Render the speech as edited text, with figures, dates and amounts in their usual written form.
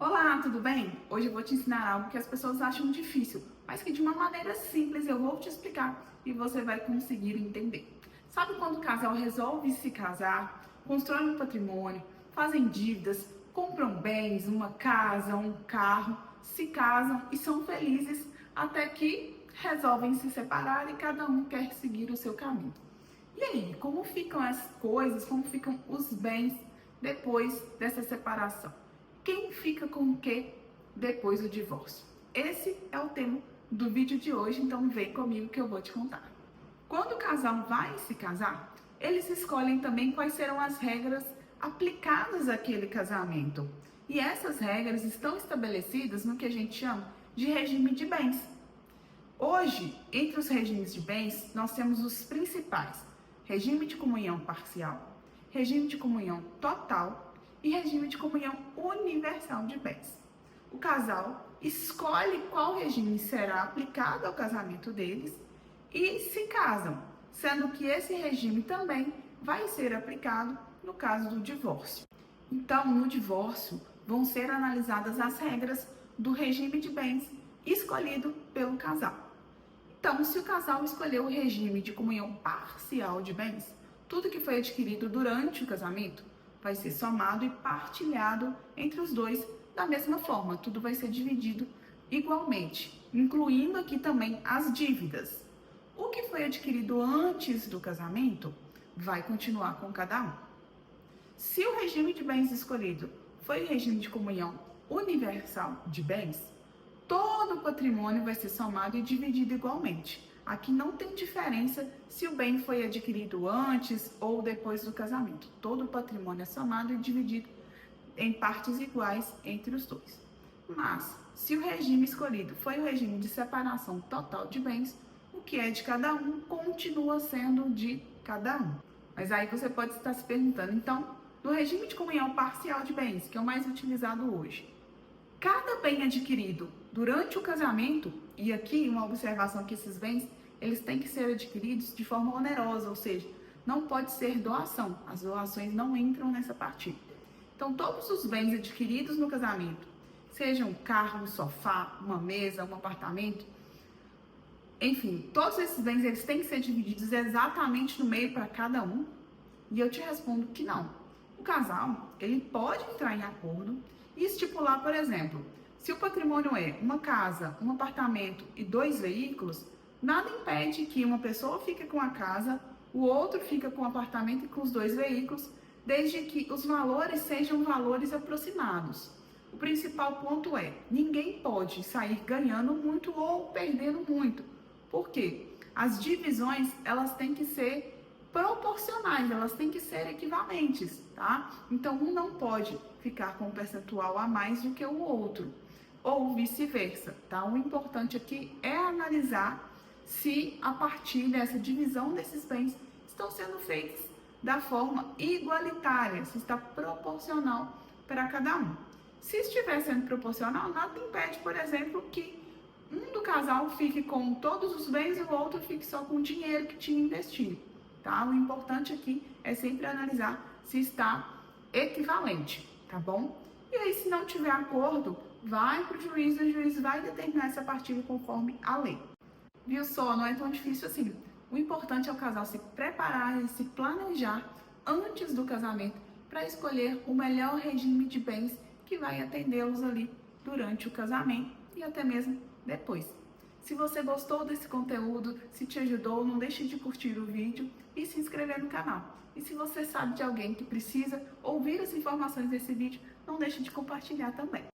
Olá, tudo bem? Hoje eu vou te ensinar algo que as pessoas acham difícil, mas que de uma maneira simples eu vou te explicar e você vai conseguir entender. Sabe quando o casal resolve se casar, constrói um patrimônio, fazem dívidas, compram bens, uma casa, um carro, se casam e são felizes até que resolvem se separar e cada um quer seguir o seu caminho. E aí, como ficam as coisas, como ficam os bens depois dessa separação? Quem fica com o que depois do divórcio? Esse é o tema do vídeo de hoje, então vem comigo que eu vou te contar. Quando o casal vai se casar, eles escolhem também quais serão as regras aplicadas àquele casamento. E essas regras estão estabelecidas no que a gente chama de regime de bens. Hoje, entre os regimes de bens, nós temos os principais: regime de comunhão parcial, regime de comunhão total e regime de comunhão universal de bens. O casal escolhe qual regime será aplicado ao casamento deles e se casam, sendo que esse regime também vai ser aplicado no caso do divórcio. Então, no divórcio, vão ser analisadas as regras do regime de bens escolhido pelo casal. Então, se o casal escolheu o regime de comunhão parcial de bens, tudo que foi adquirido durante o casamento vai ser somado e partilhado entre os dois da mesma forma. Tudo vai ser dividido igualmente, incluindo aqui também as dívidas. O que foi adquirido antes do casamento vai continuar com cada um. Se o regime de bens escolhido foi o regime de comunhão universal de bens, todo o patrimônio vai ser somado e dividido igualmente. Aqui não tem diferença se o bem foi adquirido antes ou depois do casamento. Todo o patrimônio é somado e dividido em partes iguais entre os dois. Mas, se o regime escolhido foi o regime de separação total de bens, o que é de cada um continua sendo de cada um. Mas aí você pode estar se perguntando, então, no regime de comunhão parcial de bens, que é o mais utilizado hoje, cada bem adquirido durante o casamento, e aqui uma observação que esses bens, eles têm que ser adquiridos de forma onerosa, ou seja, não pode ser doação, as doações não entram nessa partida. Então, todos os bens adquiridos no casamento, seja um carro, um sofá, uma mesa, um apartamento, enfim, todos esses bens, eles têm que ser divididos exatamente no meio para cada um, e eu te respondo que não. O casal, ele pode entrar em acordo e estipular, por exemplo, se o patrimônio é uma casa, um apartamento e 2 veículos, nada impede que uma pessoa fique com a casa, o outro fica com o apartamento e com os 2 veículos, desde que os valores sejam valores aproximados. O principal ponto é, ninguém pode sair ganhando muito ou perdendo muito. Por quê? As divisões, elas têm que ser proporcionais, elas têm que ser equivalentes, tá? Então, um não pode ficar com um percentual a mais do que o outro, ou vice-versa, tá? O importante aqui é analisar se a partilha, essa divisão desses bens estão sendo feitos da forma igualitária, se está proporcional para cada um. Se estiver sendo proporcional, nada impede, por exemplo, que um do casal fique com todos os bens e o outro fique só com o dinheiro que tinha investido, tá? O importante aqui é sempre analisar se está equivalente, tá bom? E aí, se não tiver acordo, vai para o juiz vai determinar essa partilha conforme a lei. Viu só? Não é tão difícil assim. O importante é o casal se preparar e se planejar antes do casamento para escolher o melhor regime de bens que vai atendê-los ali durante o casamento e até mesmo depois. Se você gostou desse conteúdo, se te ajudou, não deixe de curtir o vídeo e se inscrever no canal. E se você sabe de alguém que precisa ouvir as informações desse vídeo, não deixe de compartilhar também.